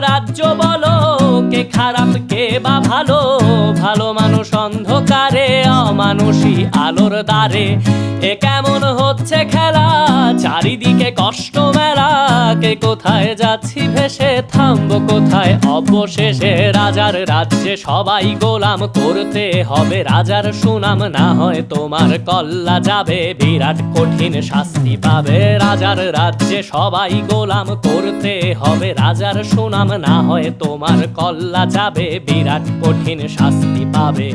রাজ্য বলো, কে খারাপ কে বা ভালো? ভালো মানুষ অন্ধকারে, অমানুষী আলোর দ্বারে। এ কেমন হচ্ছে খেলা, চারিদিকে কষ্ট মেলা। কে কোথায় যাচ্ছি ভেসে, থামবো কোথায় অবশেষে? রাজার রাজ্যে সবাই গোলাম, করতে হবে রাজার সুনাম। না হয় তোমার কল্লা যাবে, বিরাট কঠিন শাস্তি পাবে। রাজার রাজ্যে সবাই গোলাম, করতে হবে রাজার সুনাম। না হয় তোমার কল্লা যাবে, বিরাট কঠিন শাস্তি পাবে।